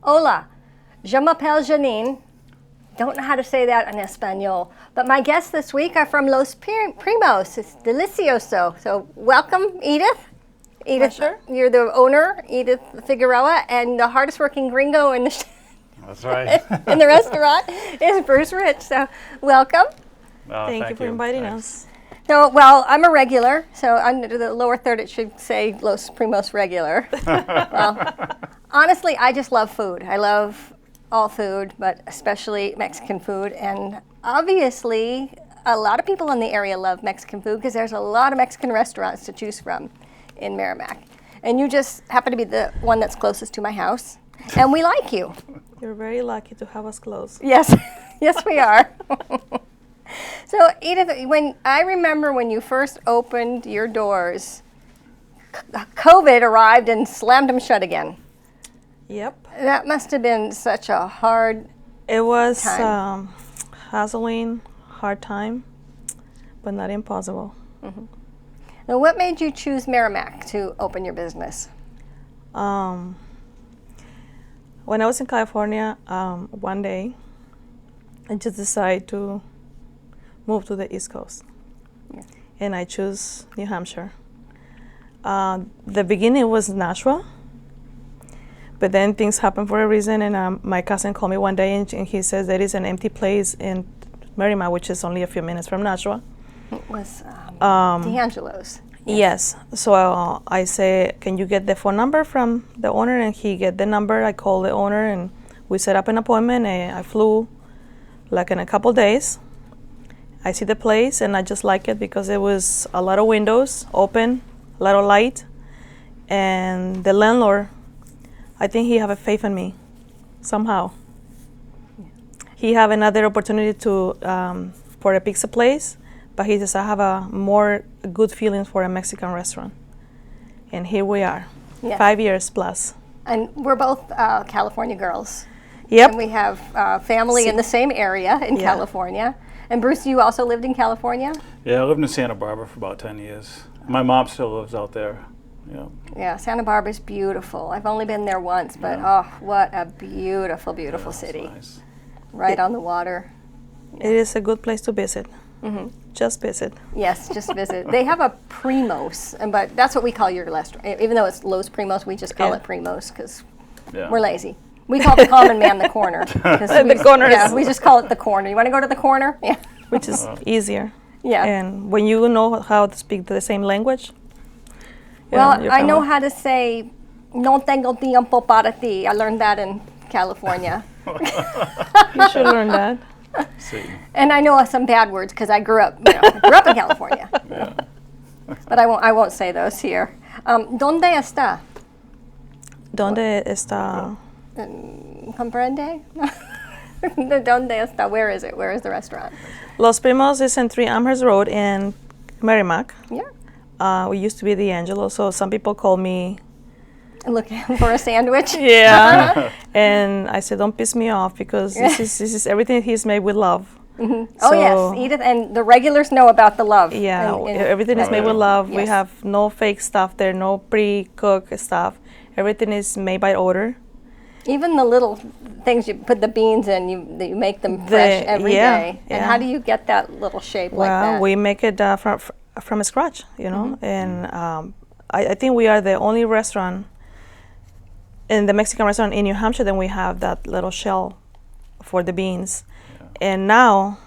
Hola, je m'appelle Jeanine. Don't know how to say that in Espanol, but my guests this week are from Los Primos Delicioso. So welcome, Edith. Edith, Pleasure. You're the owner, Edith Figueroa, and the hardest working gringo in the That's right. in the restaurant is Bruce Rich. So welcome. Oh, Thank you for inviting us. So, well, I'm a regular, so under the lower third it should say Los Primos regular. Well, honestly, I just love food. I love all food, but especially Mexican food. And obviously, a lot of people in the area love Mexican food because there's a lot of Mexican restaurants to choose from in Merrimack. And you just happen to be the one that's closest to my house. And we like you. You're very lucky to have us close. Yes, yes we are. So Edith, I remember when you first opened your doors, COVID arrived and slammed them shut again. Yep. That must have been such a hard It was time. hassling, hard time, but not impossible. Now, what made you choose Merrimack to open your business? When I was in California, one day, I just decided to move to the East Coast. Yeah. And I chose New Hampshire. The beginning was Nashua, but then things happened for a reason, and my cousin called me one day and he says there is an empty place in Merrimack, which is only a few minutes from Nashua. It was D'Angelo's. Yes. So I say, can you get the phone number from the owner? And he get the number. I call the owner and we set up an appointment. And I flew like in a couple days. I see the place and I just like it because it was a lot of windows open, a lot of light. And the landlord, I think he have a faith in me somehow. He have another opportunity to for a pizza place, but he says I have a more good feeling for a Mexican restaurant. And here we are, Yes. 5 years plus. And we're both California girls. Yep. And we have family in the same area in Yeah. California. And Bruce, you also lived in California? Yeah, I lived in Santa Barbara for about 10 years. My mom still lives out there. Yeah. Yeah, Santa Barbara's beautiful. I've only been there once, but Yeah. oh, what a beautiful, beautiful Yeah, it's city. nice. Right on the water. It is a good place to visit. Just visit. Yes, just visit. They have a Primos, but that's what we call your restaurant. Even though it's Los Primos, we just call Yeah. it Primos because Yeah. we're lazy. We call the common man the corner. 'Cause The we- corner Yeah, is- we just call it the corner. You want to go to the corner? Yeah. Which is easier. Yeah. And when you know how to speak the same language. Well, your I know family- how to say "No tengo tiempo para ti." I learned that in California. You should learn that. See. And I know some bad words because I grew up, in California. Yeah. But I won't say those here. ¿Dónde está? ¿Dónde está? Comprende? ¿Dónde está? Where is it? Where is the restaurant? Los Primos is in 3 Amherst Road in Merrimack. Yeah. We used to be D'Angelo, so some people call me. Looking for a sandwich? Yeah. And I said, don't piss me off because this is everything he's made with love. Oh, So- yes, Edith, and the regulars know about the love. Yeah, And everything is Oh, made yeah. with love. We Yes. have no fake stuff there, no pre-cooked stuff. Everything is made by order. even the little things you put the beans in, you make them fresh every day. And how do you get that little shape like Well, that? we make it from scratch, you know. And I think we are the only restaurant in the Mexican restaurant in New Hampshire that we have that little shell for the beans. Yeah. And now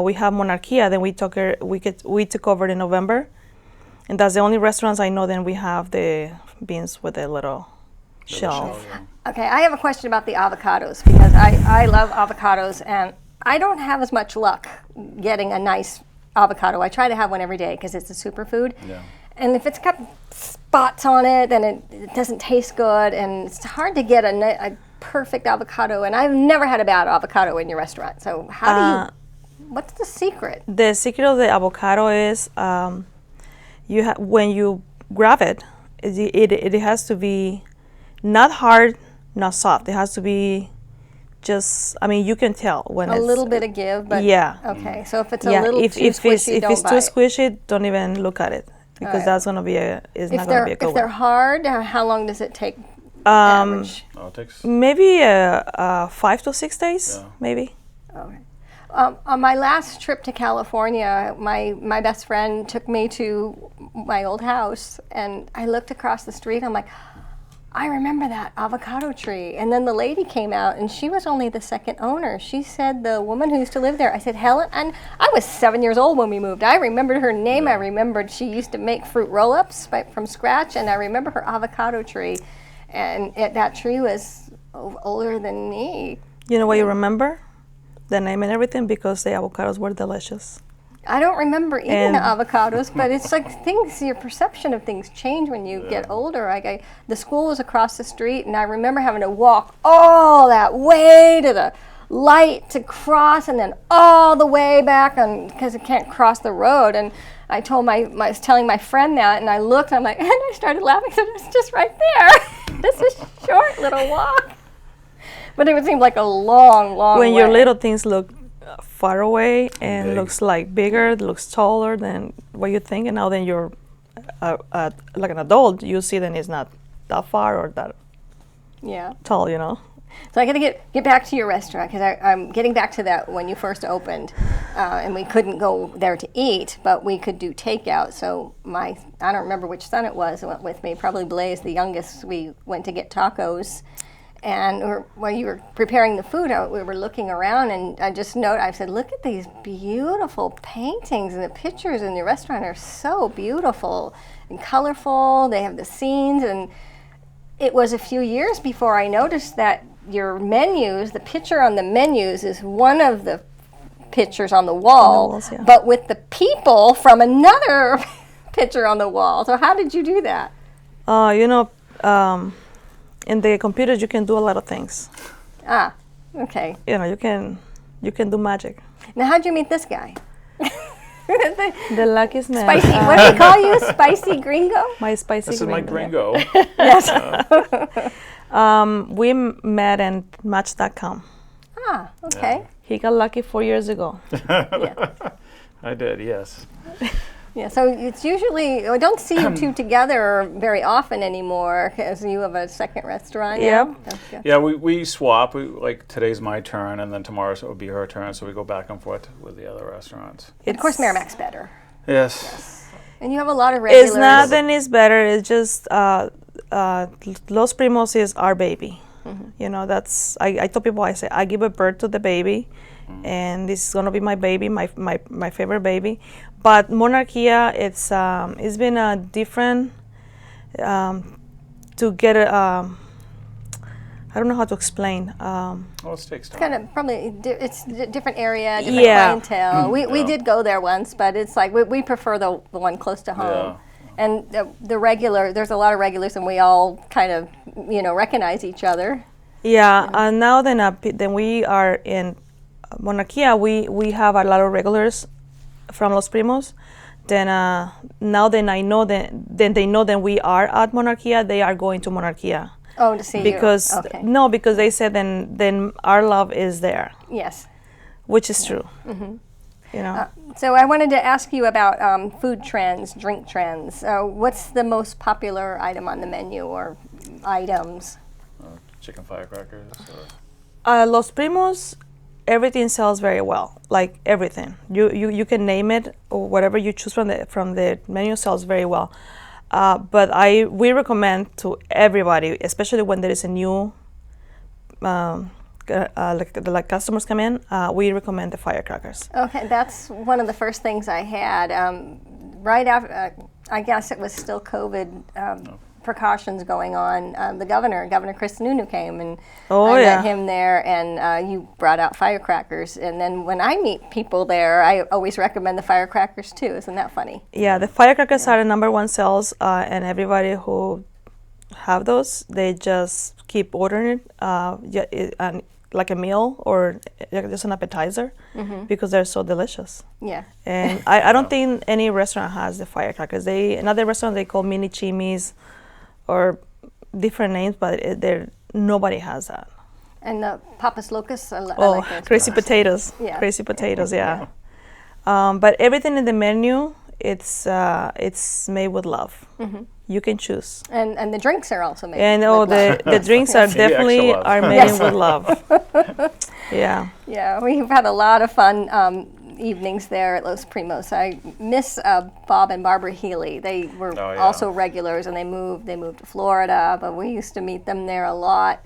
we have Monarchia. Then we took over in November, and that's the only restaurants I know. Then we have the beans with the little shell. Okay, I have a question about the avocados because I love avocados and I don't have as much luck getting a nice avocado. I try to have one every day because it's a superfood. Yeah. And if it's got spots on it, then it doesn't taste good, and it's hard to get a perfect avocado. And I've never had a bad avocado in your restaurant. So how do you? What's the secret? The secret of the avocado is when you grab it, it has to be not hard, not soft. It has to be just. I mean, you can tell when A it's little bit of give, but yeah. Okay, so if it's a Yeah, little if too it's squishy, if don't it's buy too it. squishy, don't even look at it because Alright. that's gonna be not gonna be a good If they're one. hard, how long does it take average? Oh, it takes. Maybe 5 to 6 days, Yeah. maybe. Okay. On my last trip to California, my best friend took me to my old house, and I looked across the street. I'm like, I remember that avocado tree. And then the lady came out, and she was only the second owner. She said the woman who used to live there. I said, Helen, and I was 7 years old when we moved. I remembered her name. I remembered she used to make fruit roll-ups from scratch, and I remember her avocado tree. And that tree was older than me. You know why you remember the name and everything? Because the avocados were delicious. I don't remember eating And- the avocados, but it's like things, your perception of things change when you get older. Like the school was across the street, and I remember having to walk all that way to the light to cross, and then all the way back because I can't cross the road. And I was telling my friend that, and I looked, and I'm like, and I started laughing. I said, it's just right there. This is a short little walk. But it would seem like a long, long When way. your little things look far away and Big. looks like bigger, looks taller than what you think, and now then you're like an adult, you see then it's not that far or that Yeah. tall, you know. So I got to get back to your restaurant because I'm getting back to that when you first opened, and we couldn't go there to eat, but we could do takeout. So I don't remember which son it was who went with me, probably Blaze, the youngest. We went to get tacos, and while you were preparing the food, we were looking around, and I said, look at these beautiful paintings, and the pictures in the restaurant are so beautiful and colorful. They have the scenes, and it was a few years before I noticed that your menus, the picture on the menus is one of the pictures on the wall, walls, yeah. but with the people from another picture on the wall. So how did you do that? In the computers you can do a lot of things. Ah, okay. You know, you can do magic. Now how'd you meet this guy? The luckiest man. Spicy, what do they call you? Spicy gringo? My spicy This is my gringo. gringo. Yes. We met in Match.com. Ah, okay. He got lucky 4 years ago. Yeah. I did, yes. Yeah, so it's usually, I don't see you two together very often anymore because you have a second restaurant. Yep. now. Okay. Yeah, we swap. Like today's my turn, and then tomorrow it will be her turn. So we go back and forth with the other restaurants. Of course, Merrimack's better. Yes. And you have a lot of regulars. It's not that it's better. It's just Los Primos is our baby. You know, that's I tell people, I say I give a birth to the baby, and this is gonna be my baby, my favorite baby. But Monarchia, it's been a different to get a. I don't know how to explain. Well, it takes time. Kind of probably it's a different area, different Yeah. clientele. We Yeah. did go there once, but it's like we prefer the one close to home. Yeah. And the regular, there's a lot of regulars, and we all kind of recognize each other. Yeah, and now then we are in Monarchia. We have a lot of regulars from Los Primos. Then now then I know then they know that we are at Monarchia. They are going to Monarchia Oh, to see because you. Okay. no, because they said then our love is there, Yes. which is true. You know, So I wanted to ask you about food trends, drink trends. What's the most popular item on the menu or items? Chicken firecrackers. Or Los Primos, everything sells very well. Like everything, you can name it or whatever you choose from the menu sells very well. But we recommend to everybody, especially when there is a new like customers come in, we recommend the firecrackers. Okay, that's one of the first things I had. Right after, I guess it was still COVID precautions going on. Governor Chris Nunu came, and Oh, I yeah. met him there, and you brought out firecrackers. And then when I meet people there, I always recommend the firecrackers too. Isn't that funny? Yeah, the firecrackers are the #1 sales, and everybody who have those, they just keep ordering it, and like a meal or just an appetizer, because they're so delicious. Yeah. And I don't think any restaurant has the firecrackers. Another restaurant they call mini chimis, or different names, but nobody has that. And the Papas Locas, I like those. Crazy potatoes. Yeah. Crazy potatoes, yeah. But everything in the menu, it's made with love. You can choose. And the drinks are also made. And with love. the drinks are extra definitely love. are made Yes. with love. Yeah. Yeah, we've had a lot of fun evenings there at Los Primos. I miss Bob and Barbara Healy. They were Oh, yeah. also regulars, and they moved to Florida, but we used to meet them there a lot.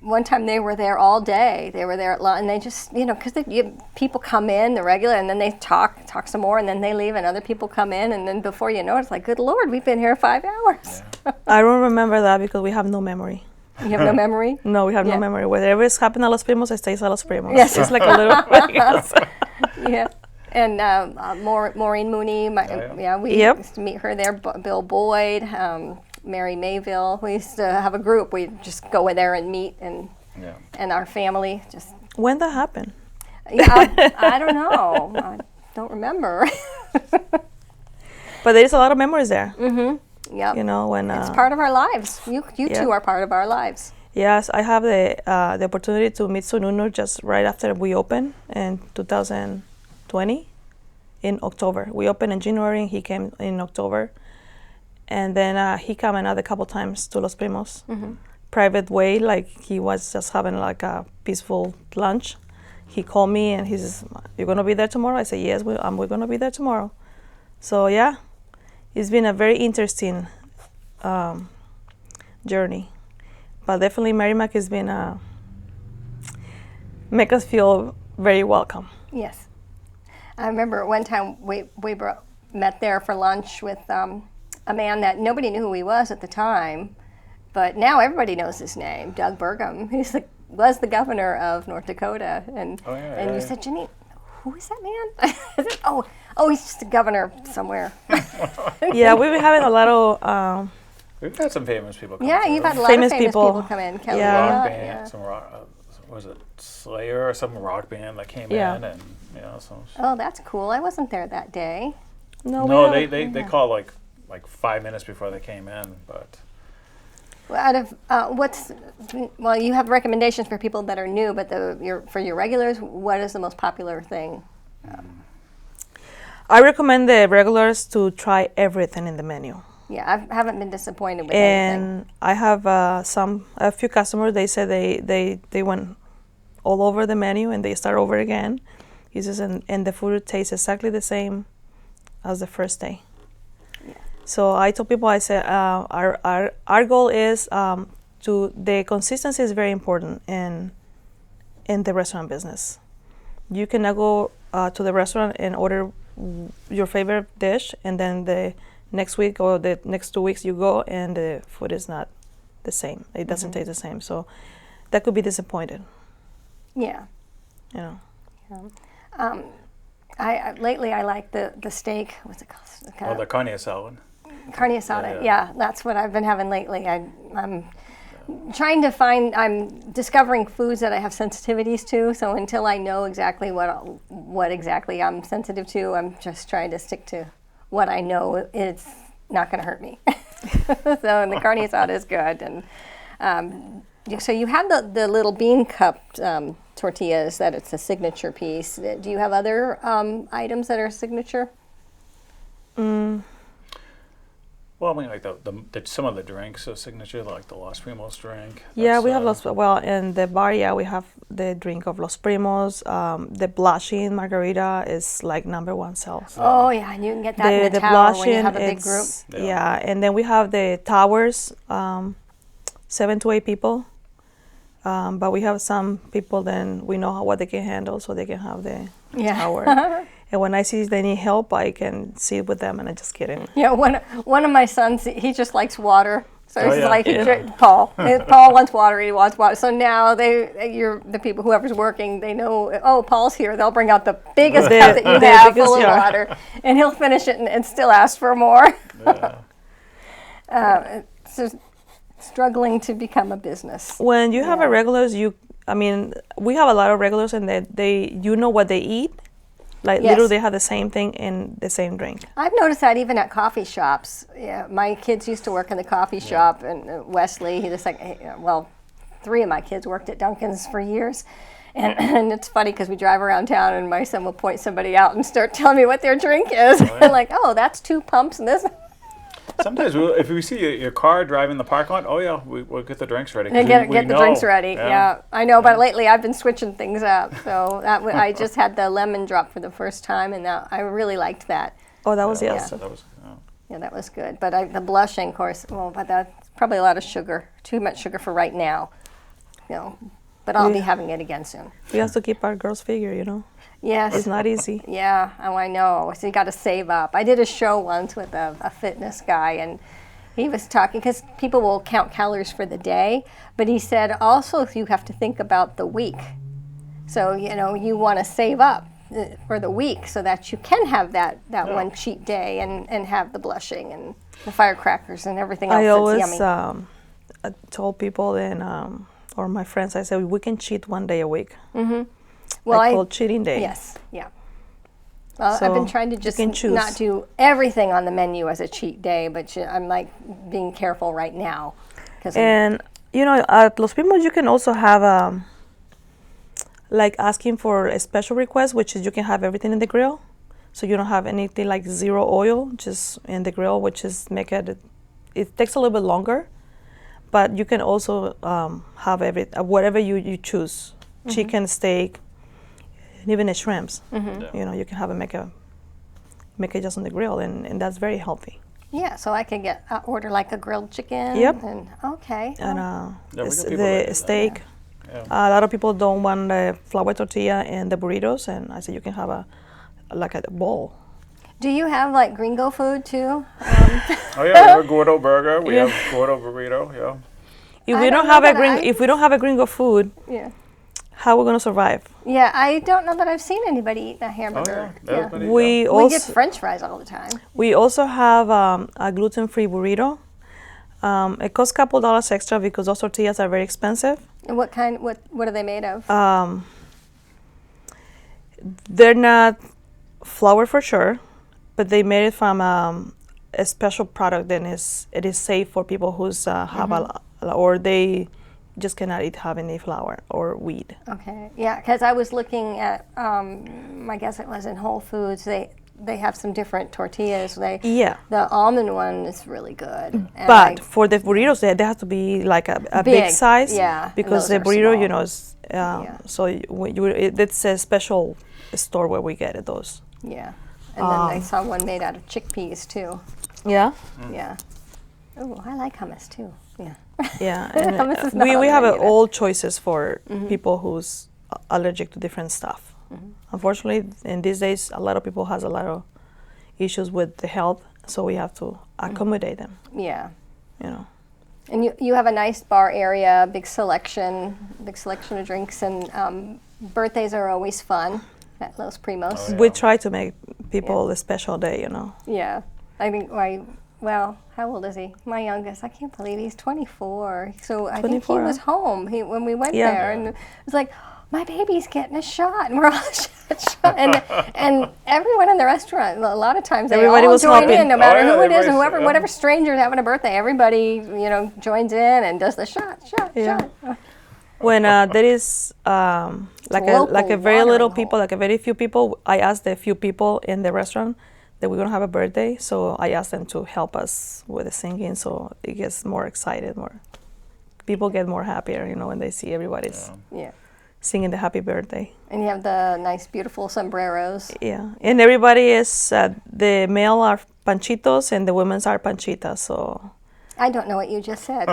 One time they were there all day. They were there at lunch, and they just, because people come in, the regular, and then they talk some more, and then they leave, and other people come in, and then before you know it, it's like, good Lord, we've been here 5 hours. I don't remember that because we have no memory. You have no memory? No, we have Yeah. no memory. Whatever is happening at Los Primos, it stays at Los Primos. Yes. It's like a little. Yeah. And Maureen Mooney, we Yep. used to meet her there. Bill Boyd, Mary Mayville. We used to have a group. We'd just go in there and meet, and our family just. When that happened? Yeah, I don't know. I don't remember. But there's a lot of memories there. Yep. When It's part of our lives. You Yeah. two are part of our lives. yes, I have the opportunity to meet Sununu just right after we opened in 2020 in October. We opened in January and he came in October. And then he came another couple times to Los Primos. Private way, like he was just having like a peaceful lunch. He called me and he says, "You're gonna be there tomorrow?" I said, "Yes, we're gonna be there tomorrow." So yeah, it's been a very interesting journey. But definitely Merrimack has been make us feel very welcome. Yes. I remember one time we met there for lunch with a man that nobody knew who he was at the time, but now everybody knows his name, Doug Burgum. He was the governor of North Dakota. And you said, Jeanine, who is that man? I said, oh, he's just the governor somewhere. Yeah, we've been having a lot of We've had some famous people come Yeah, through. you've had a lot Famous of famous people. people come in. Kelly, Yeah. rock yeah. band, some rock, was it Slayer or some rock band that came Yeah. in, and so. Oh, that's cool. I wasn't there that day. no, No, we they called like 5 minutes before they came in, but Well, out of you have recommendations for people that are new, but for your regulars, what is the most popular thing? I recommend the regulars to try everything in the menu. Yeah, I haven't been disappointed with anything. And I have a few customers. They said they went all over the menu and they start over again. He says, and the food tastes exactly the same as the first day. Yeah. So I told people, I said, our goal is the consistency is very important in the restaurant business. You cannot go to the restaurant and order your favorite dish, and then the next week or the next 2 weeks you go and the food is not the same. It doesn't taste the same. So that could be disappointed. Yeah. Lately I like the steak. What's it called? the carne salad. Carne asada. Yeah. Yeah, that's what I've been having lately. I'm trying to I'm discovering foods that I have sensitivities to. So until I know exactly what exactly I'm sensitive to, I'm just trying to stick to what I know it's not going to hurt me. So and the carne asada is good. And so you have the little bean cup tortillas that it's a signature piece. Do you have other items that are signature? Well, I mean, like some of the drinks are signature, like the Los Primos drink. Yeah, we That's, have in the bar, we have the drink of Los Primos. The blushing margarita is like #1 sales. Oh yeah, and you can get that in the tower when you have a big group. Yeah, and then we have the towers, 7 to 8 people. But we have some people, then we know what they can handle, so they can have the tower. And when I see they need help, I can sit with them and I just get in. Yeah, one of my sons, he just likes water. So Oh, he's yeah. like, Yeah. Paul wants water, he wants water. So now the people, whoever's working, they know, oh, Paul's here. They'll bring out the biggest cup that you the have biggest full of jar. water. And he'll finish it and still ask for more. Yeah. So struggling to become a business. When you have a regulars, we have a lot of regulars and you know what they eat. Like Yes. literally they have the same thing in the same drink. I've noticed that even at coffee shops. Yeah, my kids used to work in the coffee shop, and Wesley, well, 3 of my kids worked at Dunkin's for years. And it's funny because we drive around town and my son will point somebody out and start telling me what their drink is. Oh, yeah. Like, oh, that's 2 pumps and this. Sometimes if we see your car driving the parking lot, oh yeah, we'll get the drinks ready. 'cause And get we the drinks know. ready. Yeah, I know. But lately, I've been switching things up. So I just had the lemon drop for the first time, and I really liked that. Oh, that was Yeah, awesome. that was, Yeah, that was good. But the blushing, of course, well, but that's probably a lot of sugar. Too much sugar for right now. You know, but I'll be having it again soon. We have to keep our girls' figure, you know. Yes. It's not easy. Yeah, oh, I know. So you got to save up. I did a show once with a fitness guy, and he was talking, because people will count calories for the day, but he said also you have to think about the week. So, you know, you want to save up for the week so that you can have that one cheat day and have the blushing and the firecrackers and everything else I that's always yummy. told people and or my friends, I said we can cheat one day a week. Well, I call cheating day. Yes, yeah. Well, I've been So trying to you just can choose. not do everything on the menu as a cheat day, but I'm like being careful right now. And you know, at Los Primos you can also have like asking for a special request, which is you can have everything in the grill, so you don't have anything like zero oil, just in the grill, which is make it. It takes a little bit longer, but you can also have whatever you choose, chicken, steak, and even the shrimps. You know, you can have it make it just on the grill, and that's very healthy. Yeah, so I can order like a grilled chicken. Yep. And okay. And we got people that do the that. steak. Yeah. A lot of people don't want the flour tortilla and the burritos, and I said you can have a bowl. Do you have like gringo food too? Oh yeah, we have a Gordo burger. We have Gordo burrito. Yeah. If I we don't don't know have that if we don't have a gringo food, Yeah. how are we gonna survive? Yeah, I don't know that I've seen anybody eat a Oh hamburger. yeah. Everybody, We We also get French fries all the time. we also have a gluten-free burrito. It costs a couple dollars extra because those tortillas are very expensive. And what are they made of? They're not flour for sure, but they made it from a special product. Then it is safe for people who's have or they just cannot have any flour or wheat. Okay, yeah, because I was looking at, I guess it was in Whole Foods. They have some different tortillas. Yeah. The almond one is really good. And But for the burritos, they have to be like a big size. yeah, and Because those the are burrito, small. you know, is so it's a special store where we get it. Those. Yeah, and then I saw one made out of chickpeas too. Yeah. Yeah. Oh, I like hummus too. Yeah. Yeah. And Hummus is not we on have the menu. all choices for people who's allergic to different stuff. Unfortunately, in these days, a lot of people has a lot of issues with the health, so we have to accommodate them. Yeah. You know. And you have a nice bar area, big selection of drinks, and birthdays are always fun at Los Primos. Oh, yeah. We try to make people a special day. You know. Yeah. I think well, how old is he? My youngest. I can't believe he's 24. So I think he 24, was home when we went Yeah. there, and it was like, my baby's getting a shot, and we're all shot. And everyone in the restaurant, a lot of times they Everybody all was join helping. in, no matter Oh, yeah, who it is, everybody's- whoever, whatever stranger's having a birthday. Everybody, joins in and does the shot. Yeah. When there is like Local a very watering little hole. people, like a very few people, I ask the few people in the restaurant that we're gonna have a birthday, so I ask them to help us with the singing, so it gets more excited, more people get more happier, when they see everybody's Yeah. singing the happy birthday. And you have the nice, beautiful sombreros. Yeah, and everybody is the male are panchitos and the women's are panchitas, so. I don't know what you just said.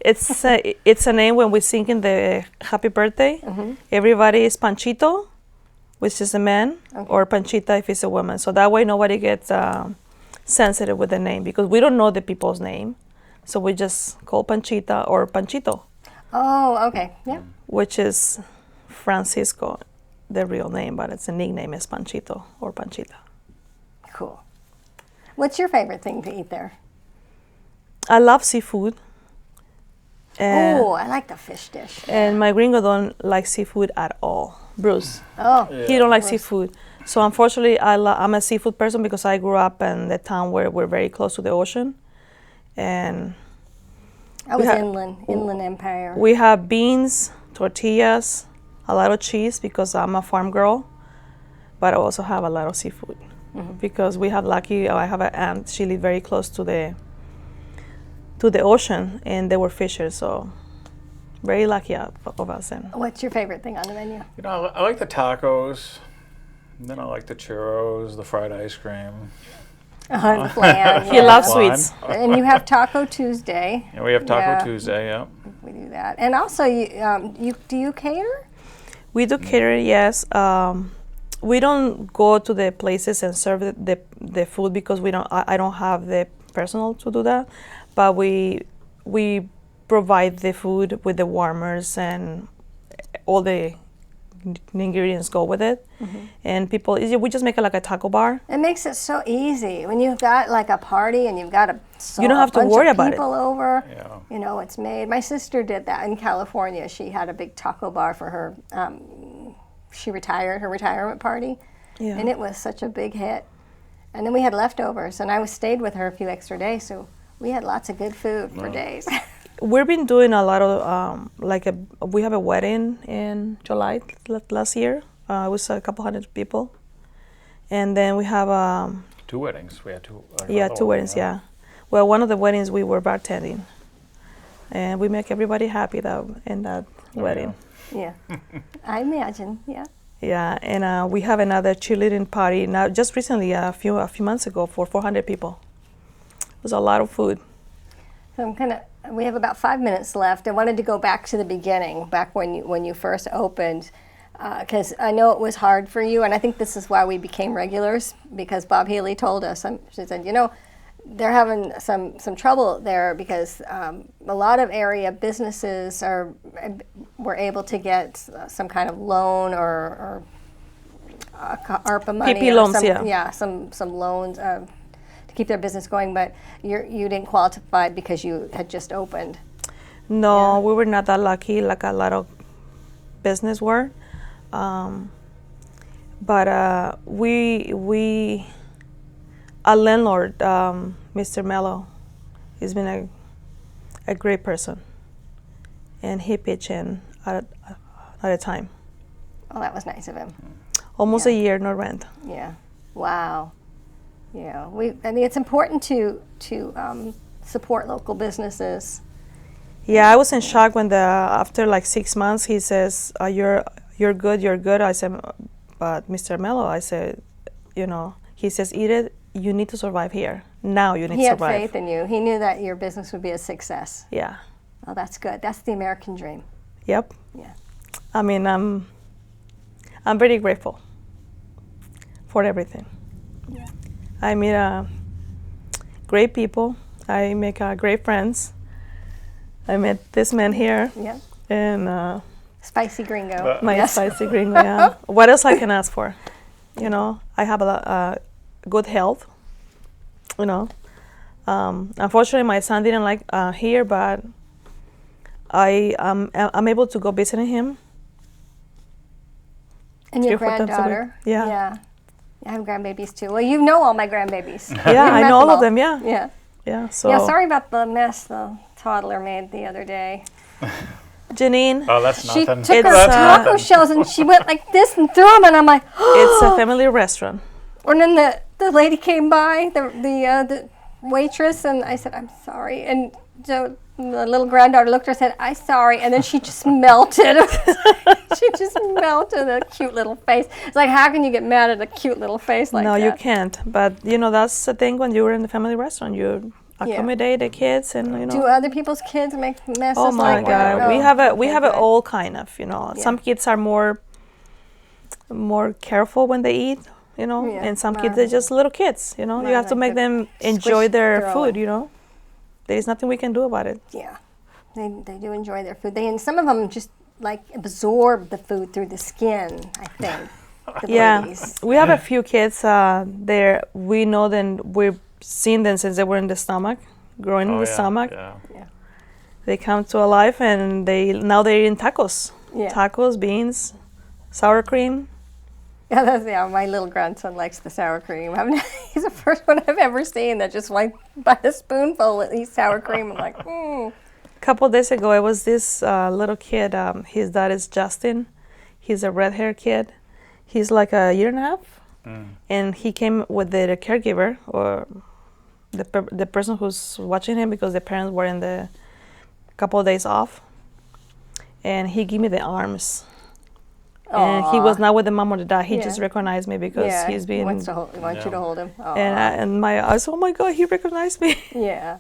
It's a name when we sing in the happy birthday. Everybody is Panchito, which is a man, or Panchita if it's a woman. So that way nobody gets sensitive with the name because we don't know the people's name. So we just call Panchita or Panchito, Oh, okay. Yeah. which is Francisco, the real name, but it's a nickname is Panchito or Panchita. Cool. What's your favorite thing to eat there? I love seafood. And, Oh, I like the fish dish. and my gringo don't like seafood at all. Bruce. Oh, He don't like seafood. So unfortunately, I'm a seafood person because I grew up in the town where we're very close to the ocean. And I was ha- Inland Empire. we have beans, tortillas, a lot of cheese because I'm a farm girl. But I also have a lot of seafood. because we have lucky. I have an aunt. She lived very close to the ocean, and they were fishers. So very lucky of us. And What's your favorite thing on the menu? You know, I like the tacos. And then I like the churros, the fried ice cream. The flan. he yeah. loves Flan. sweets. And you have Taco Tuesday. And we have Taco Yeah. Tuesday, yeah. We do that. And also, do you cater? We do catering, yes. We don't go to the places and serve the food because I don't have the personnel to do that. But we provide the food with the warmers and all the ingredients go with it. And we just make it like a taco bar. It makes it so easy when you've got like a party and you've got You don't have to bunch worry of about it. people over. Yeah. You know, it's made. My sister did that in California. She had a big taco bar for her. She retired, her retirement party, Yeah. and it was such a big hit. And then we had leftovers, and I stayed with her a few extra days, so we had lots of good food for days. We've been doing a lot of we have a wedding in July last year. It was a couple hundred people, and then we have 2 weddings. We had 2. two weddings. Yeah, well, one of the weddings we were bartending, and we make everybody happy in that wedding. Yeah, I imagine. Yeah. Yeah, and we have another cheerleading party now. Just recently, a few months ago, for 400 people. It was a lot of food. So we have about 5 minutes left. I wanted to go back to the beginning, back when you first opened, because I know it was hard for you, and I think this is why we became regulars, because Bob Healy told us, she said, you know, they're having some trouble there because a lot of area businesses were able to get some kind of loan or ARPA money. PP or loans, some, yeah. Yeah, some loans to keep their business going, but you didn't qualify because you had just opened. No, we were not that lucky like a lot of business were. But our landlord, Mr. Mello, he's been a great person, and he pitched in at a time. Oh, that was nice of him. Almost Yeah. a year, no rent. Yeah. Wow. Yeah. I think it's important to support local businesses. Yeah, I was in shock when after like 6 months he says, "You're good." I said, "But Mr. Mello," I said, he says, "Edith, you need to survive here. Now you need He to had survive." faith in you. He knew that your business would be a success. Yeah. Oh, that's good. That's the American dream. Yep. Yeah. I mean, I'm very grateful for everything. Yeah. I meet great people. I make great friends. I met this man here, Yeah. and Spicy gringo. my Yes. spicy gringo. Yeah. What else I can ask for? I have good health. Unfortunately, my son didn't like here, but I'm able to go visiting him. And your 3 or 4 times a week. granddaughter. Yeah. Yeah. I have grandbabies too. Well, you know all my grandbabies. Yeah, You've I met know all of them. Yeah. Yeah. Yeah. So. Yeah, sorry about the mess the toddler made the other day. Jeanine. Oh, that's She nothing. took her It's, taco shells and she went like this and threw them, and I'm like, It's a family restaurant. And then the lady came by, the waitress, and I said, I'm sorry. And so the little granddaughter looked at her and said, I'm sorry. And then she just melted. She just melted a cute little face. It's like, how can you get mad at a cute little face like No, that? you can't. But that's the thing when you're in the family restaurant. You accommodate the kids, and Do other people's kids make messes Oh my like God, that? we have it good. all kind of. Some kids are more careful when they eat, Yeah, and some kids are just little kids. You have to like make to them enjoy squish their through food. it. There is nothing we can do about it. Yeah, they do enjoy their food. And some of them just like absorb the food through the skin, I think. The Yeah, ladies. we have a few kids there. We know them. We've seen them since they were in the stomach, growing in the stomach. Yeah. They come to life, and now they're eating tacos. Yeah. Tacos, beans, sour cream. Yeah, my little grandson likes the sour cream. He's the first one I've ever seen that just like by the spoonful eats sour cream. I'm like, A couple of days ago, it was this little kid. His dad is Justin. He's a red-haired kid. He's like a year and a half. and he came with the caregiver or the person who's watching him because the parents were in the couple of days off, and he gave me the arms. And he was not with the mom or the dad. He just recognized me because he's been. He wants you to hold him. And I said, oh my God, he recognized me. Yeah,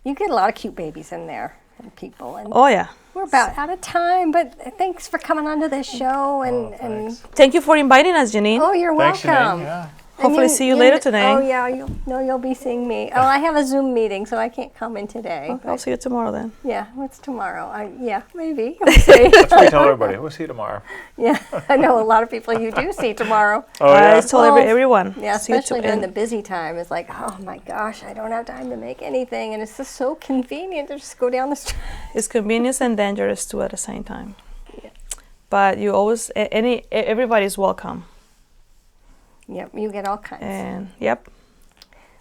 you get a lot of cute babies in there and people. And Oh yeah. we're about out of time, but thanks for coming onto this show and Thank you for inviting us, Jeanine. oh, you're Thanks, welcome. Jeanine. Yeah. Hopefully see you later today. Oh yeah, you'll be seeing me. Oh, I have a Zoom meeting, so I can't come in today. Okay, I'll see you tomorrow then. Yeah, what's tomorrow? Yeah, maybe. We'll see. That's what we tell everybody. We'll see you tomorrow. Yeah, I know a lot of people you do see tomorrow. Oh, yeah? I told Well, everyone. Yeah, see you especially during the busy time. It's like, oh my gosh, I don't have time to make anything, and it's just so convenient to just go down the street. It's convenience and dangerous too at the same time. Yeah. But you always everybody's welcome. Yep, you get all kinds. And yep.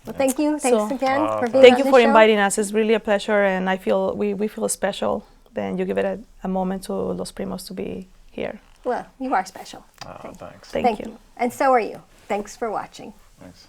Well, thank you. Thanks again for being Thank on you the for show. inviting us. It's really a pleasure, and I feel we feel special. Then you give it a moment to Los Primos to be here. Well, you are special. Thanks. Thank you. And so are you. Thanks for watching. Thanks.